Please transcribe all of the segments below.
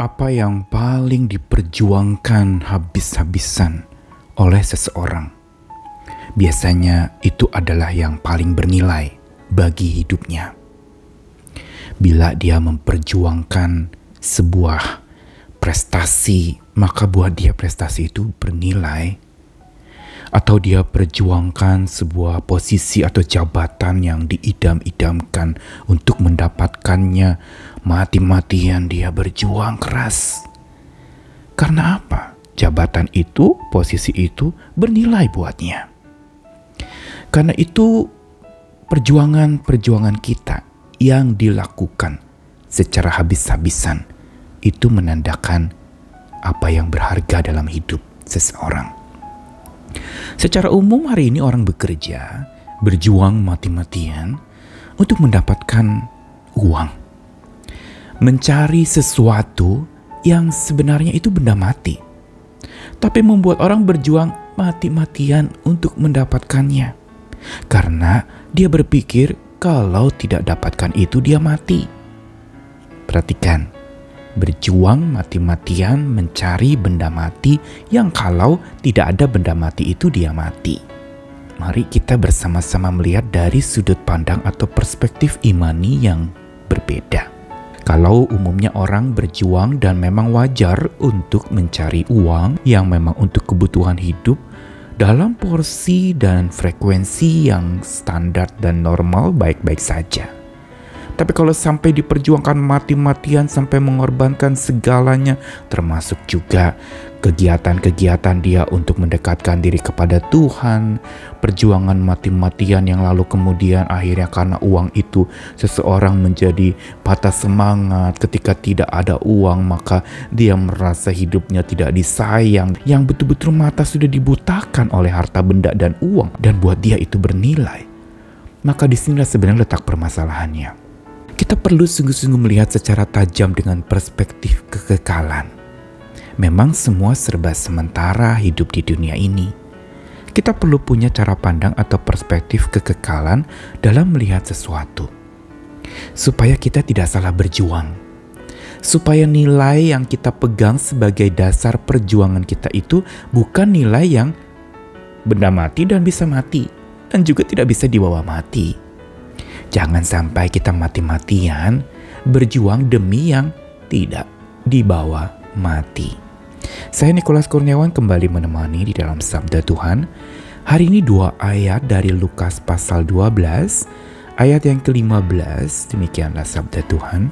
Apa yang paling diperjuangkan habis-habisan oleh seseorang? Biasanya itu adalah yang paling bernilai bagi hidupnya. Bila dia memperjuangkan sebuah prestasi, maka buat dia prestasi itu bernilai. Atau dia perjuangkan sebuah posisi atau jabatan yang diidam-idamkan untuk mendapatkannya, mati-matian dia berjuang keras. Karena apa? Jabatan itu, posisi itu bernilai buatnya. Karena itu perjuangan kita yang dilakukan secara habis-habisan itu menandakan apa yang berharga dalam hidup seseorang. Secara umum hari ini orang bekerja, berjuang mati-matian untuk mendapatkan uang. Mencari sesuatu yang sebenarnya itu benda mati. Tapi membuat orang berjuang mati-matian untuk mendapatkannya. Karena dia berpikir kalau tidak dapatkan itu dia mati. Perhatikan. Berjuang mati-matian mencari benda mati yang kalau tidak ada benda mati itu dia mati. Mari kita bersama-sama melihat dari sudut pandang atau perspektif imani yang berbeda. Kalau umumnya orang berjuang dan memang wajar untuk mencari uang yang memang untuk kebutuhan hidup dalam porsi dan frekuensi yang standar dan normal baik-baik saja. Tapi kalau sampai diperjuangkan mati-matian sampai mengorbankan segalanya, termasuk juga kegiatan-kegiatan dia untuk mendekatkan diri kepada Tuhan, perjuangan mati-matian yang lalu kemudian akhirnya karena uang itu seseorang menjadi patah semangat. Ketika tidak ada uang maka dia merasa hidupnya tidak disayang, yang betul-betul mata sudah dibutakan oleh harta benda dan uang, dan buat dia itu bernilai. Maka disinilah sebenarnya letak permasalahannya. Kita perlu sungguh-sungguh melihat secara tajam dengan perspektif kekekalan. Memang semua serba sementara hidup di dunia ini. Kita perlu punya cara pandang atau perspektif kekekalan dalam melihat sesuatu. Supaya kita tidak salah berjuang. Supaya nilai yang kita pegang sebagai dasar perjuangan kita itu bukan nilai yang benda mati dan bisa mati. Dan juga tidak bisa dibawa mati. Jangan sampai kita mati-matian berjuang demi yang tidak dibawa mati. Saya Nikolas Kurniawan kembali menemani di dalam Sabda Tuhan. Hari ini 2 ayat dari Lukas pasal 12, ayat yang ke-15, demikianlah Sabda Tuhan.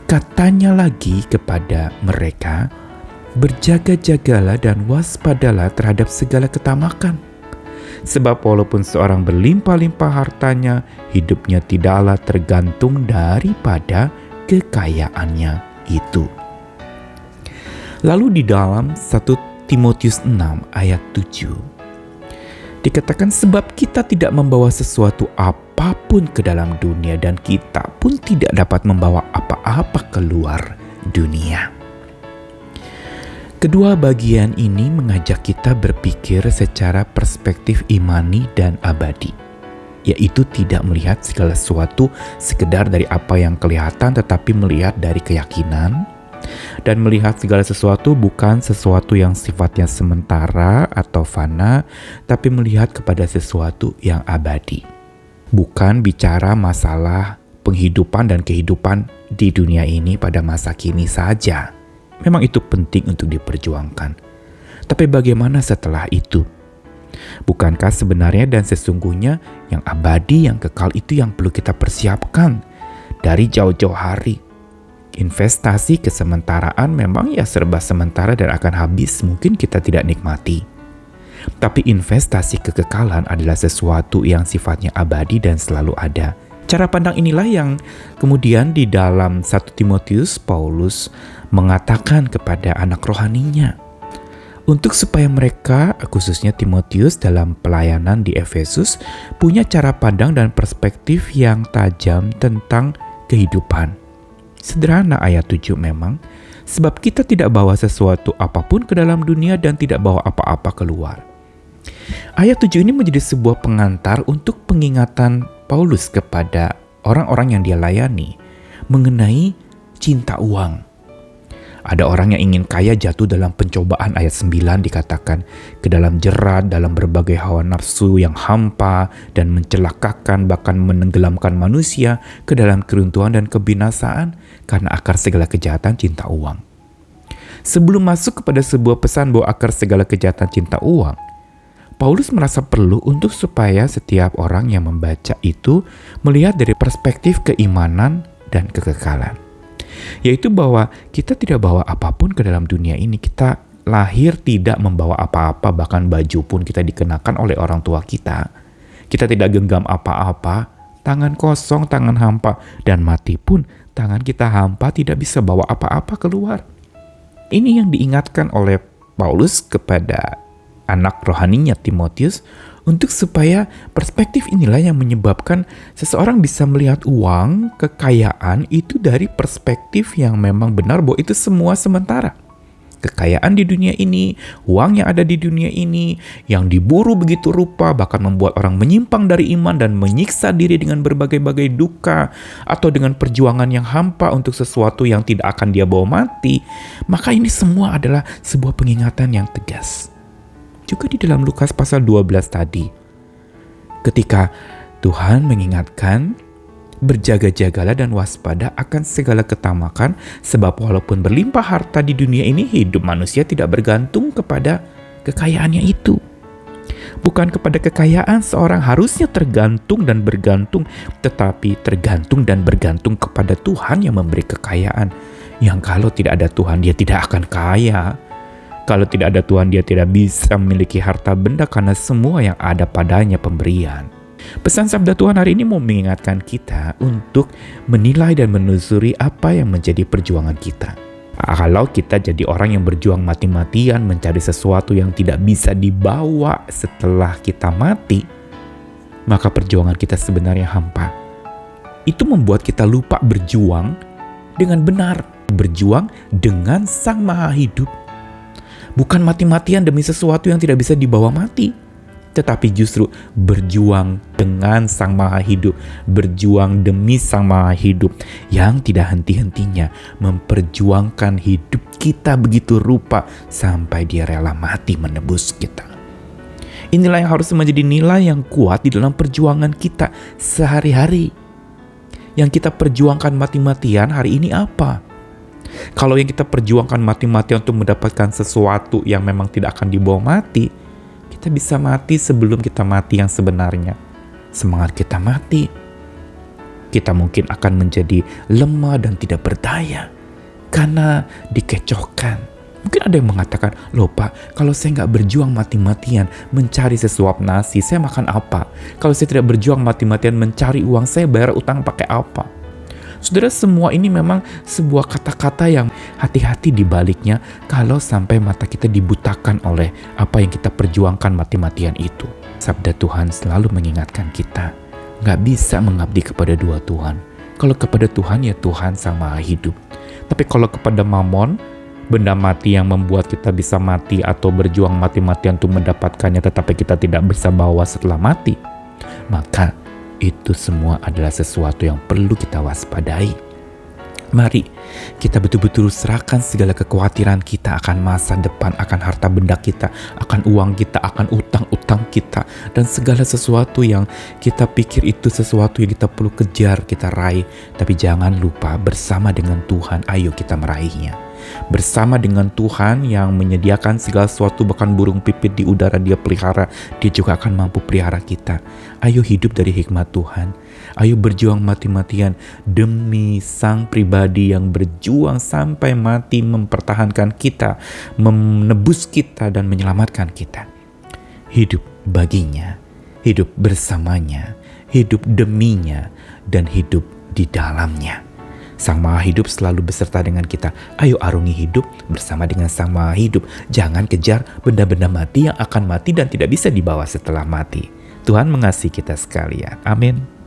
Katanya lagi kepada mereka, berjaga-jagalah dan waspadalah terhadap segala ketamakan. Sebab walaupun seorang berlimpah-limpah hartanya, hidupnya tidaklah tergantung daripada kekayaannya itu. Lalu di dalam 1 Timotius 6 ayat 7 dikatakan, sebab kita tidak membawa sesuatu apapun ke dalam dunia dan kita pun tidak dapat membawa apa-apa keluar dunia. Kedua bagian ini mengajak kita berpikir secara perspektif imani dan abadi, yaitu tidak melihat segala sesuatu sekedar dari apa yang kelihatan, tetapi melihat dari keyakinan, dan melihat segala sesuatu bukan sesuatu yang sifatnya sementara atau fana, tapi melihat kepada sesuatu yang abadi. Bukan bicara masalah penghidupan dan kehidupan di dunia ini pada masa kini saja. Memang itu penting untuk diperjuangkan. Tapi bagaimana setelah itu? Bukankah sebenarnya dan sesungguhnya yang abadi, yang kekal itu yang perlu kita persiapkan dari jauh-jauh hari? Investasi kesementaraan memang ya serba sementara dan akan habis, mungkin kita tidak nikmati. Tapi investasi kekekalan adalah sesuatu yang sifatnya abadi dan selalu ada. Cara pandang inilah yang kemudian di dalam 1 Timotius Paulus mengatakan kepada anak rohaninya. Untuk supaya mereka, khususnya Timotius dalam pelayanan di Efesus, punya cara pandang dan perspektif yang tajam tentang kehidupan. Sederhana ayat 7 memang, sebab kita tidak bawa sesuatu apapun ke dalam dunia dan tidak bawa apa-apa keluar. Ayat 7 ini menjadi sebuah pengantar untuk pengingatan Paulus kepada orang-orang yang dia layani mengenai cinta uang. Ada orang yang ingin kaya jatuh dalam pencobaan, ayat 9 dikatakan, ke dalam jerat, dalam berbagai hawa nafsu yang hampa dan mencelakakan, bahkan menenggelamkan manusia ke dalam keruntuhan dan kebinasaan karena akar segala kejahatan cinta uang. Sebelum masuk kepada sebuah pesan bahwa akar segala kejahatan cinta uang, Paulus merasa perlu untuk supaya setiap orang yang membaca itu melihat dari perspektif keimanan dan kekekalan. Yaitu bahwa kita tidak bawa apapun ke dalam dunia ini. Kita lahir tidak membawa apa-apa, bahkan baju pun kita dikenakan oleh orang tua kita. Kita tidak genggam apa-apa, tangan kosong, tangan hampa, dan mati pun tangan kita hampa, tidak bisa bawa apa-apa keluar. Ini yang diingatkan oleh Paulus kepada anak rohaninya Timotius, untuk supaya perspektif inilah yang menyebabkan seseorang bisa melihat uang, kekayaan itu dari perspektif yang memang benar bahwa itu semua sementara. Kekayaan di dunia ini, uang yang ada di dunia ini, yang diburu begitu rupa, bahkan membuat orang menyimpang dari iman dan menyiksa diri dengan berbagai-bagai duka, atau dengan perjuangan yang hampa untuk sesuatu yang tidak akan dia bawa mati, maka ini semua adalah sebuah pengingatan yang tegas. Juga di dalam Lukas pasal 12 tadi, ketika Tuhan mengingatkan, berjaga-jagalah dan waspada akan segala ketamakan, sebab walaupun berlimpah harta di dunia ini, hidup manusia tidak bergantung kepada kekayaannya itu. Bukan kepada kekayaan seorang harusnya tergantung dan bergantung, tetapi tergantung dan bergantung kepada Tuhan yang memberi kekayaan, yang kalau tidak ada Tuhan dia tidak akan kaya. Kalau tidak ada Tuhan, dia tidak bisa memiliki harta benda karena semua yang ada padanya pemberian. Pesan sabda Tuhan hari ini mau mengingatkan kita untuk menilai dan menelusuri apa yang menjadi perjuangan kita. Kalau kita jadi orang yang berjuang mati-matian mencari sesuatu yang tidak bisa dibawa setelah kita mati, maka perjuangan kita sebenarnya hampa. Itu membuat kita lupa berjuang dengan benar, berjuang dengan Sang Maha Hidup. Bukan mati-matian demi sesuatu yang tidak bisa dibawa mati, tetapi justru berjuang dengan Sang Maha Hidup, berjuang demi Sang Maha Hidup yang tidak henti-hentinya memperjuangkan hidup kita begitu rupa sampai dia rela mati menebus kita. Inilah yang harus menjadi nilai yang kuat di dalam perjuangan kita sehari-hari. Yang kita perjuangkan mati-matian hari ini apa? Kalau yang kita perjuangkan mati-matian untuk mendapatkan sesuatu yang memang tidak akan dibawa mati, kita bisa mati sebelum kita mati yang sebenarnya. Semangat kita mati, kita mungkin akan menjadi lemah dan tidak berdaya karena dikecohkan. Mungkin ada yang mengatakan, loh Pak, kalau saya nggak berjuang mati-matian mencari sesuap nasi, saya makan apa? Kalau saya tidak berjuang mati-matian mencari uang, saya bayar utang pakai apa? Saudara, semua ini memang sebuah kata-kata yang hati-hati di baliknya kalau sampai mata kita dibutakan oleh apa yang kita perjuangkan mati-matian itu. Sabda Tuhan selalu mengingatkan kita, gak bisa mengabdi kepada dua Tuhan. Kalau kepada Tuhan ya Tuhan Sang Maha Hidup. Tapi kalau kepada mamon, benda mati yang membuat kita bisa mati atau berjuang mati-matian untuk mendapatkannya tetapi kita tidak bisa bawa setelah mati, maka itu semua adalah sesuatu yang perlu kita waspadai. Mari kita betul-betul serahkan segala kekhawatiran kita akan masa depan, akan harta benda kita, akan uang kita, akan utang-utang kita, dan segala sesuatu yang kita pikir itu sesuatu yang kita perlu kejar, kita raih. Tapi jangan lupa bersama dengan Tuhan, ayo kita meraihnya. Bersama dengan Tuhan yang menyediakan segala sesuatu, bahkan burung pipit di udara dia pelihara, dia juga akan mampu pelihara kita. Ayo hidup dari hikmat Tuhan. Ayo berjuang mati-matian demi Sang Pribadi yang berjuang sampai mati mempertahankan kita, menebus kita dan menyelamatkan kita. Hidup baginya, hidup bersamanya, hidup deminya, dan hidup di dalamnya. Sang Maha Hidup selalu beserta dengan kita. Ayo arungi hidup bersama dengan Sang Maha Hidup. Jangan kejar benda-benda mati yang akan mati dan tidak bisa dibawa setelah mati. Tuhan mengasihi kita sekalian. Amin.